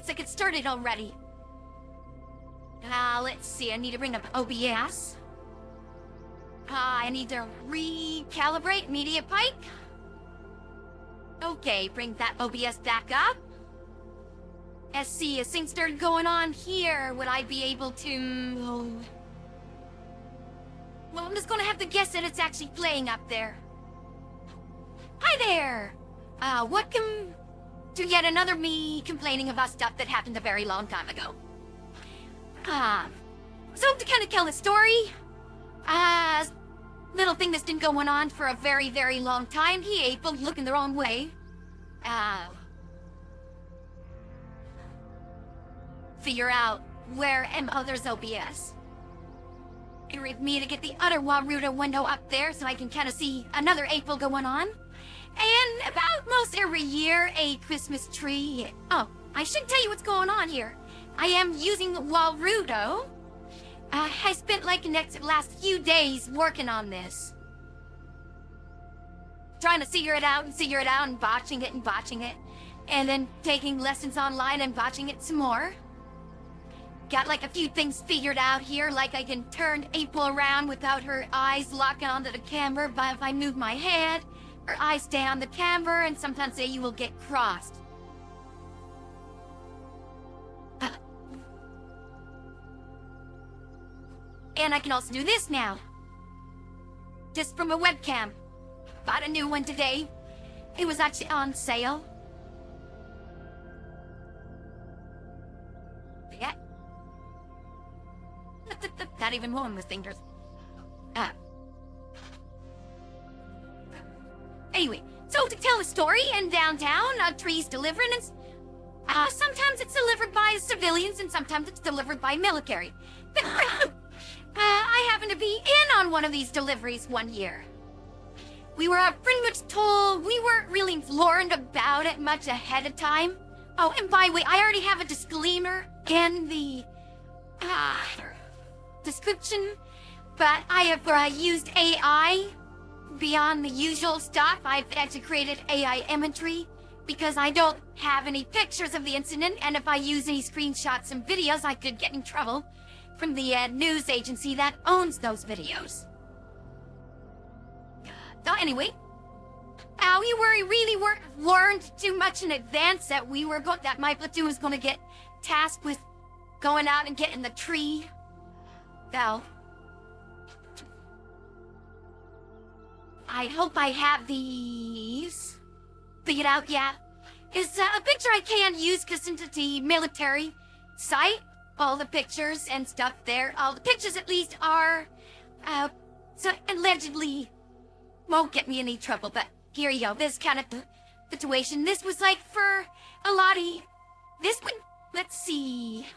minutes to get started already. Let's see. I need to bring up OBS. I need to recalibrate media pike. Okay, bring that OBS back up. Let's see, as things started going on here, would I be able to... Well, I'm just gonna have to guess that it's actually playing up there. Hi there! Welcome to yet another me complaining about stuff that happened a very long time ago. So to kind of tell the story, little thing that's been going on for a very, very long time. People looking the wrong way. Figure out where there's OBS. With me to get the other Warudo window up there so I can kind of see another April going on. And about most every year, a Christmas tree. Oh, I should tell you what's going on here. I am using Warudo. I spent like the last few days working on this. Trying to figure it out and botching it. And then taking lessons online and botching it some more. Got like a few things figured out here, like I can turn April around without her eyes locking onto the camera, but if I move my head, her eyes stay on the camera, and sometimes you will get crossed. And I can also do this now. Just from a webcam. Bought a new one today. It was actually on sale. Yeah. Not even one with fingers. Anyway, so to tell a story in downtown, trees deliverance. Sometimes it's delivered by civilians and sometimes it's delivered by military. I happened to be in on one of these deliveries one year. We were pretty much told we weren't really warned about it much ahead of time. Oh, and by the way, I already have a disclaimer in the description, but I have used AI beyond the usual stuff. I've actually created AI imagery because I don't have any pictures of the incident, and if I use any screenshots and videos, I could get in trouble from the news agency that owns those videos. So anyway, we really weren't warned too much in advance that that my platoon was going to get tasked with going out and getting the tree. So I hope I have these figured out. Yeah, it's a picture I can't use because it's the military site. All the pictures and stuff there. All the pictures, at least, are, so allegedly won't get me in any trouble. But here you go. This kind of situation. This was like for a lot of. This one. Let's see.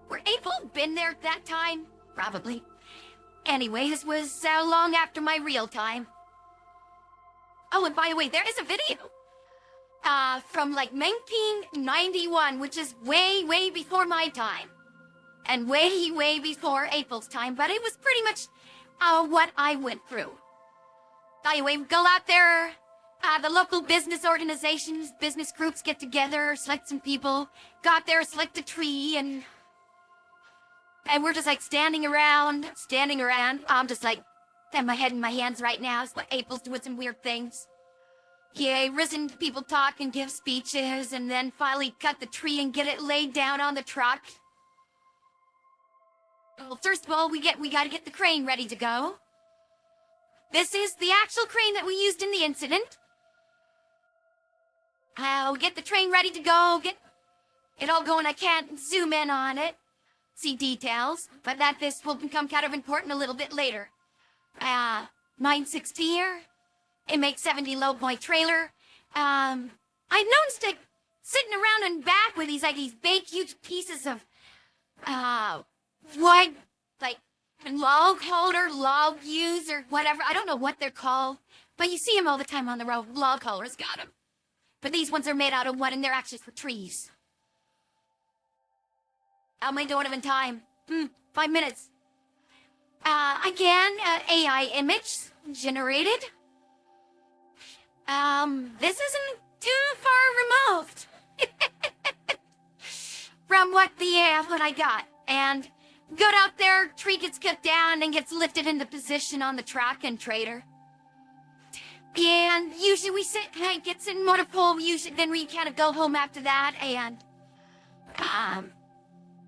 Were April been there at that time? Probably. Anyway, this was long after my real time. Oh, and by the way, there is a video. From like 1991, which is way, way before my time. And way, way before April's time, but it was pretty much what I went through. Anyway, we go out there, the local business organizations, business groups get together, select some people, got there, select a tree, and we're just like standing around. I'm just like, have my head in my hands right now. It's like April's doing some weird things. Yeah, risen people talk and give speeches, and then finally cut the tree and get it laid down on the truck. Well, first of all, we gotta get the crane ready to go. This is the actual crane that we used in the incident. I'll get the train ready to go, get it all going. I can't zoom in on it, see details, but this will become kind of important a little bit later. 9/6 here. It makes 70 low point trailer. I've noticed it sitting around in back with these big huge pieces of wood, like log holder, log views, or whatever. I don't know what they're called, but you see them all the time on the road. Log haulers got them. But these ones are made out of wood, and they're actually for trees. How am I doing in time? 5 minutes. Again, AI image generated. This isn't too far removed. from what I got. And got out there, tree gets cut down and gets lifted into position on the track and trailer. And usually we sit, Hank gets in motor pool, usually then we kind of go home after that and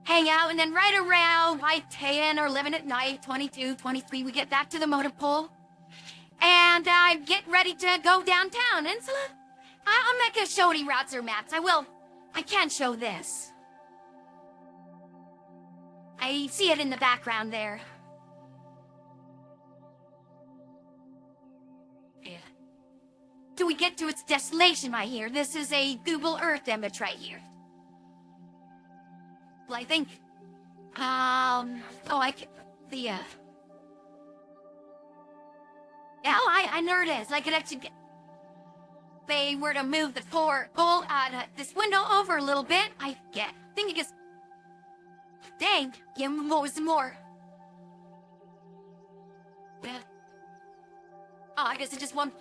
hang out, and then right around like 10 or 11 at night, 22, 23, we get back to the motor pool. And I get ready to go downtown, and so I'm not gonna show any routes or maps. I can show this. I see it in the background there. Yeah. Till we get to its destination right here. This is a Google Earth image right here. Well, I think, yeah, I know it is. I could actually get, if they were to move the pole out of this window over a little bit, I think it gets, dang, give me some more. Yeah. Oh, I guess it just won't,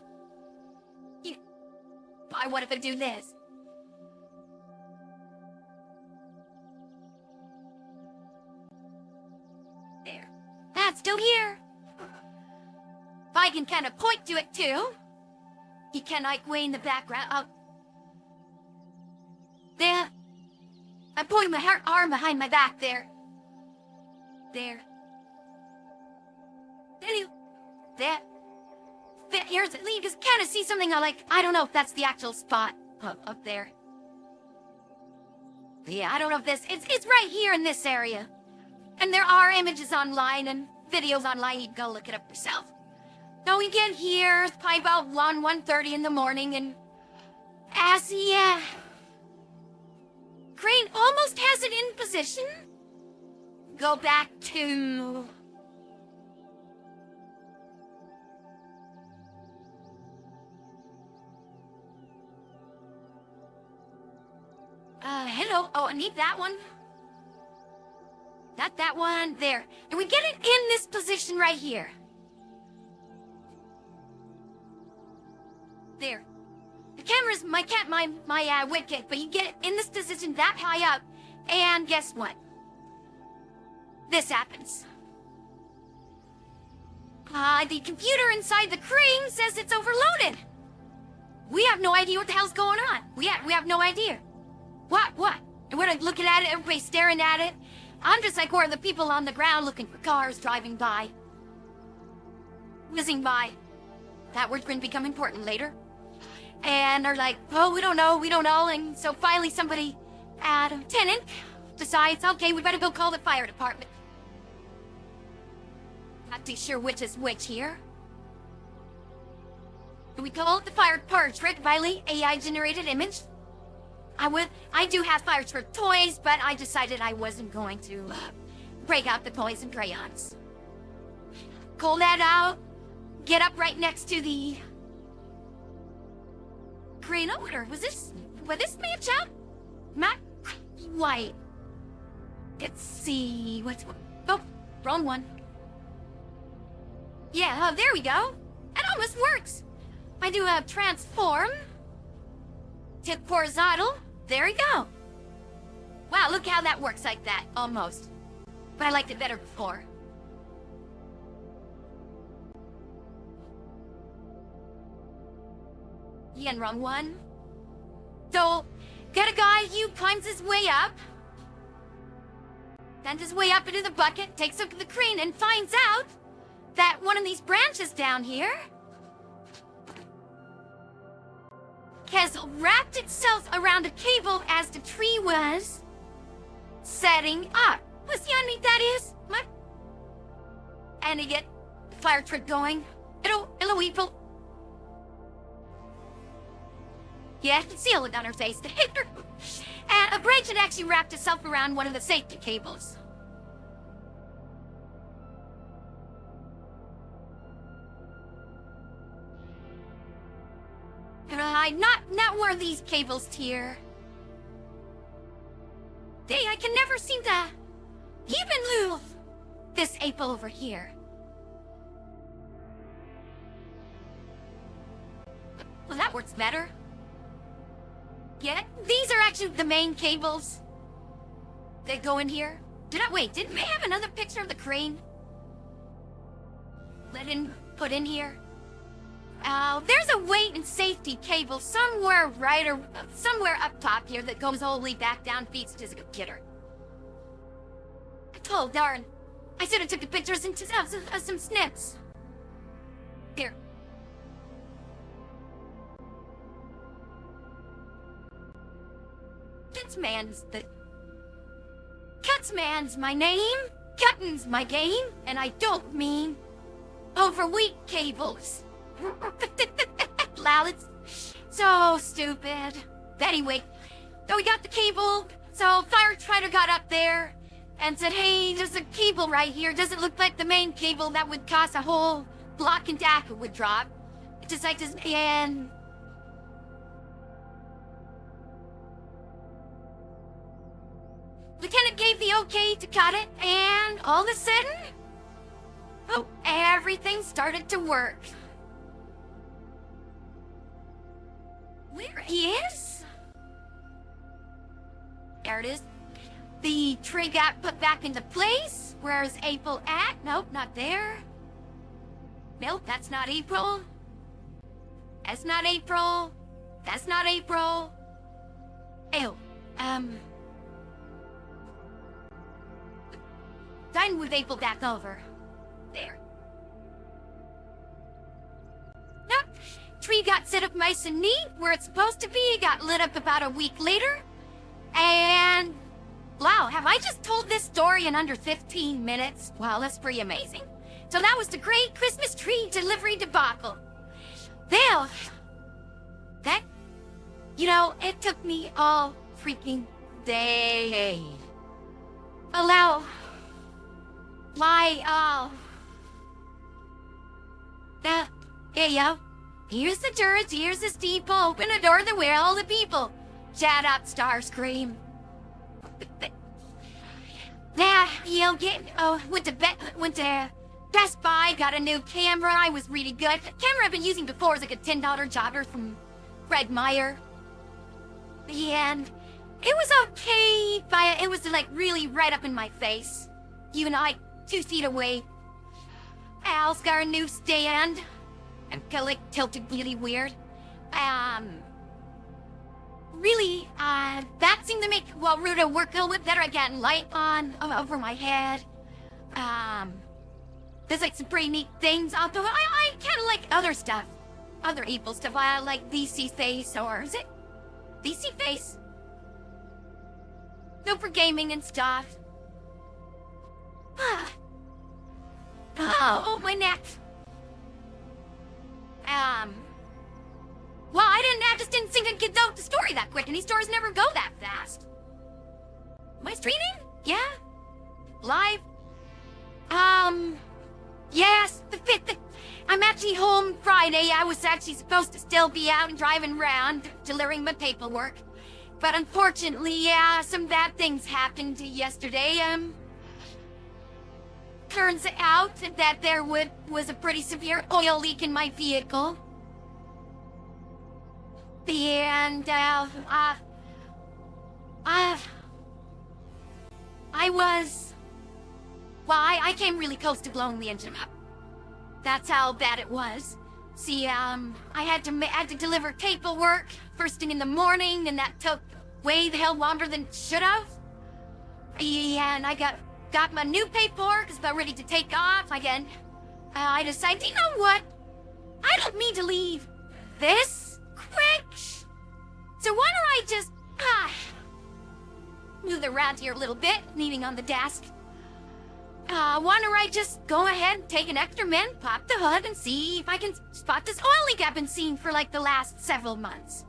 what if I do this? There. That's still here. If I can kind of point to it too, you can like way in the background. There. I'm pointing my arm behind my back there. There. There. Here's it. You just kind of see something I don't know if that's the actual spot up there. Yeah, I don't know if it's right here in this area. And there are images online and videos online. You can go look it up yourself. So we get here, it's probably about 1:30 in the morning, and as the crane almost has it in position, go back to hello. Oh, I need that one. Not that one. There. And we get it in this position right here. There. The camera's my wicket, but you get it in this position that high up, and guess what? This happens. The computer inside the crane says it's overloaded. We have no idea what the hell's going on. We have no idea. What? And we're looking at it, everybody's staring at it. I'm just like, where are the people on the ground looking for cars driving by? Whizzing by. That word's going to become important later. And they're like, oh, we don't know. And so finally somebody, a tenant, decides, okay, we better go call the fire department. Not too sure which is which here. We call it the fire portrait, Riley, AI-generated image. I do have fire truck toys, but I decided I wasn't going to break out the toys and crayons. Pull that out, get up right next to the crane order. Was this match up? Matt White. Let's see, oh, wrong one. Yeah, there we go. It almost works. I do have transform. Tip horizontal. There we go. Wow, look how that works like that, almost. But I liked it better before. Yeah, and wrong one. So, get a guy who climbs his way up. Bends his way up into the bucket, takes up the crane, and finds out that one of these branches down here has wrapped itself around a cable as the tree was setting up. Let's see how neat that is. And you get the fire truck going. Hello, people. Yeah, I can see it on her face. And a branch had actually wrapped itself around one of the safety cables. Not one of these cables here. I can never seem to even move this ape over here. Well, that works better. Yeah, these are actually the main cables. They go in here. Didn't they have another picture of the crane? Put in here. There's a weight and safety cable somewhere up top here that goes all the way back down, feeds to the computer. Oh, darn. I should have took the pictures and some snips. Here. Cutsman's my name, cutting's my game, and I don't mean overweight cables. Lol, it's so stupid. Anyway, so we got the cable, so firefighter got up there and said, hey, there's a cable right here. Doesn't look like the main cable that would cost a whole block and Debacle would drop. It's just like this, and Lieutenant gave the okay to cut it, and all of a sudden, everything started to work. Where he is? There it is. The tree got put back into place. Where's April at? Nope, not there. Nope, that's not April. That's not April. That's not April. Ew. Done with April back over. There. Nope. Tree got set up nice and neat where it's supposed to be. It got lit up about a week later. And wow, have I just told this story in under 15 minutes? Wow, that's pretty amazing. So that was the great Christmas tree delivery debacle. Well, it took me all freaking day. Here's the dirt, here's the steeple, open a door to where all the people. Shout out, Starscream. Went to Best Buy, got a new camera. I was really good. The camera I've been using before was like a $10 jobber from Fred Meyer. And it was okay, but it was like really right up in my face. Even I, 2 feet away. Al's got a new stand. And like tilted really weird. That seemed to make Ruta work a little bit better. I got light on over my head. There's like some pretty neat things. Although I kind of like other stuff. Other evil stuff. I like DC Face, or is it DC Face? No, for gaming and stuff. Oh, my neck. I just didn't think I'd get out the story that quick, and these stories never go that fast. Am I streaming? Yeah? Live? Yes, the 5th. I'm actually home Friday. I was actually supposed to still be out and driving around, delivering my paperwork. But unfortunately, some bad things happened yesterday. Turns out that there was a pretty severe oil leak in my vehicle. And, I came really close to blowing the engine up. That's how bad it was. See, I had to deliver paperwork first thing in the morning, and that took way the hell longer than it should have. And I got my new paperwork, is about ready to take off. Again, I decided, you know what? I don't mean to leave this quick. So why don't I just move around here a little bit, leaning on the desk. Why don't I just go ahead and take an extra minute, pop the hood, and see if I can spot this oil leak I've been seeing for like the last several months.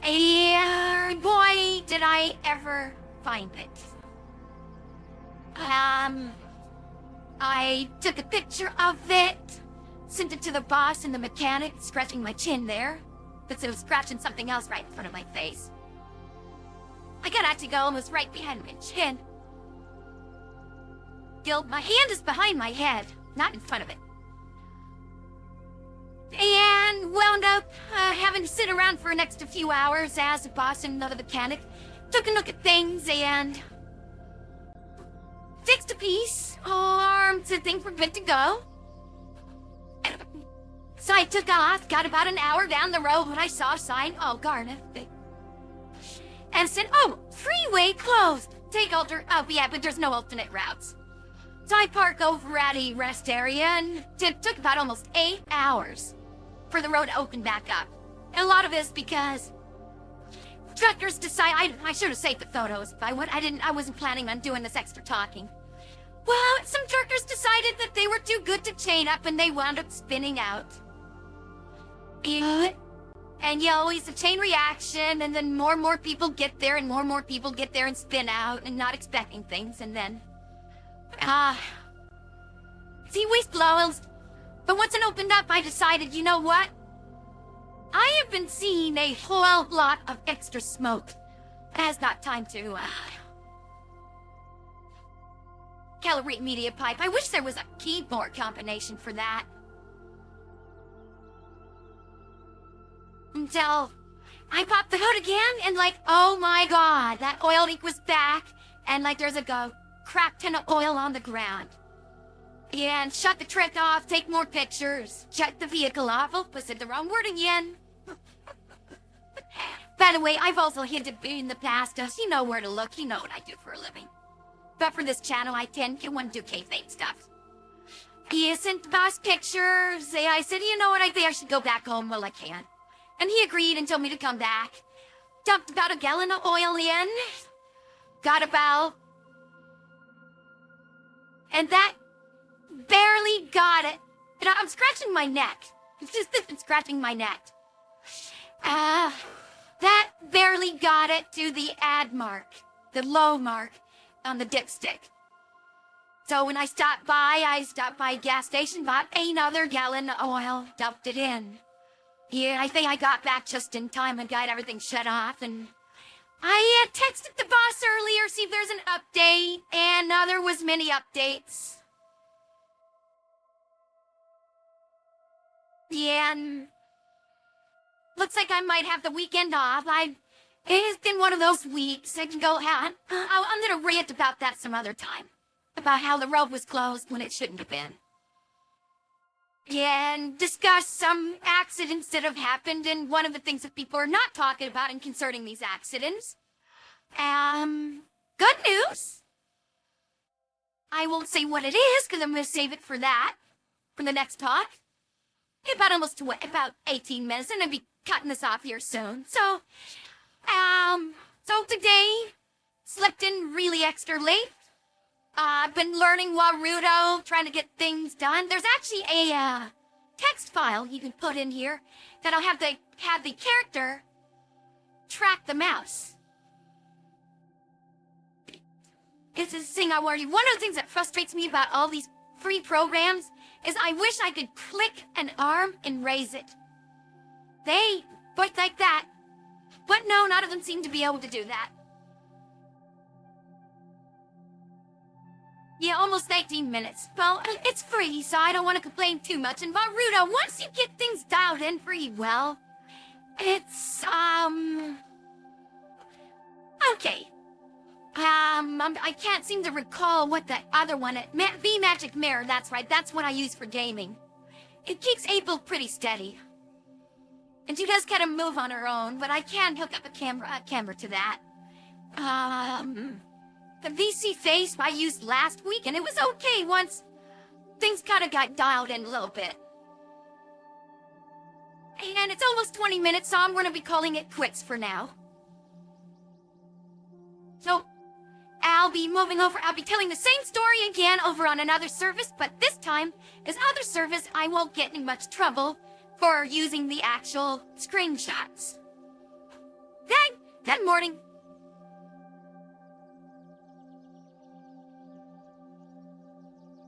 And boy, did I ever find it. I took a picture of it, sent it to the boss and the mechanic, scratching my chin there, but it was scratching something else right in front of my face. I got actually go almost right behind my chin. My hand is behind my head, not in front of it. And wound up having to sit around for an extra few hours as the boss and another mechanic took a look at things, and fixed a piece, arms and things were good to go. So I took off, got about an hour down the road when I saw a sign, Garnet, and said, freeway closed. Take but there's no alternate routes. So I park over at a rest area, and it took about almost 8 hours for the road to open back up. And a lot of it's because truckers decide, I should have saved the photos if I would. I wasn't planning on doing this extra talking. Well, some truckers decided that they were too good to chain up, and they wound up spinning out. And always a chain reaction, and then more and more people get there, and more people get there and spin out, and not expecting things, and then... waste blows. But once it opened up, I decided, you know what? I have been seeing a whole lot of extra smoke. It has not time to, calibrate media pipe. I wish there was a keyboard combination for that. Until I popped the hood again, and oh my god, that oil leak was back, and there's a crap ton of oil on the ground. Yeah, and shut the trick off, take more pictures, check the vehicle off. I said the wrong word again. By the way, I've also hinted in the past, you know where to look, you know what I do for a living. But for this channel, I tend to want to do kayfabe stuff. He sent the boss pictures. I said, you know what, I think I should go back home while I can. And he agreed and told me to come back. Dumped about a gallon of oil in. Got about... And that barely got it. And I'm scratching my neck. It's just scratching my neck. That barely got it to the add mark. The low mark on the dipstick. So when I stopped by a gas station, bought another gallon of oil, dumped it in. Yeah, I think I got back just in time and got everything shut off, and I texted the boss earlier, see if there's an update, and there was many updates. Yeah, and looks like I might have the weekend off. It's been one of those weeks. I can go out. I'm gonna rant about that some other time. About how the road was closed when it shouldn't have been. Yeah, and discuss some accidents that have happened, and one of the things that people are not talking about in concerning these accidents. Good news. I won't say what it is, because I'm going to save it for that, for the next talk. About 18 minutes, and I'll be cutting this off here soon. So today, slept in really extra late. I've been learning Warudo, trying to get things done. There's actually a text file you can put in here that'll have the character track the mouse. It's this thing I worry. One of the things that frustrates me about all these free programs is I wish I could click an arm and raise it. They work like that. But no, none of them seem to be able to do that. Yeah, almost 19 minutes. Well, it's free, so I don't want to complain too much. And Baruto, once you get things dialed in pretty well, it's, okay. I can't seem to recall what the other one, V-Magic Mirror, that's right, that's what I use for gaming. It keeps April pretty steady. And she does kind of move on her own, but I can hook up a camera to that. The VC face I used last week, and it was okay once things kind of got dialed in a little bit. And it's almost 20 minutes, so I'm going to be calling it quits for now. So, I'll be moving over. I'll be telling the same story again over on another service, but this time, this other service, I won't get in much trouble for using the actual screenshots. That morning,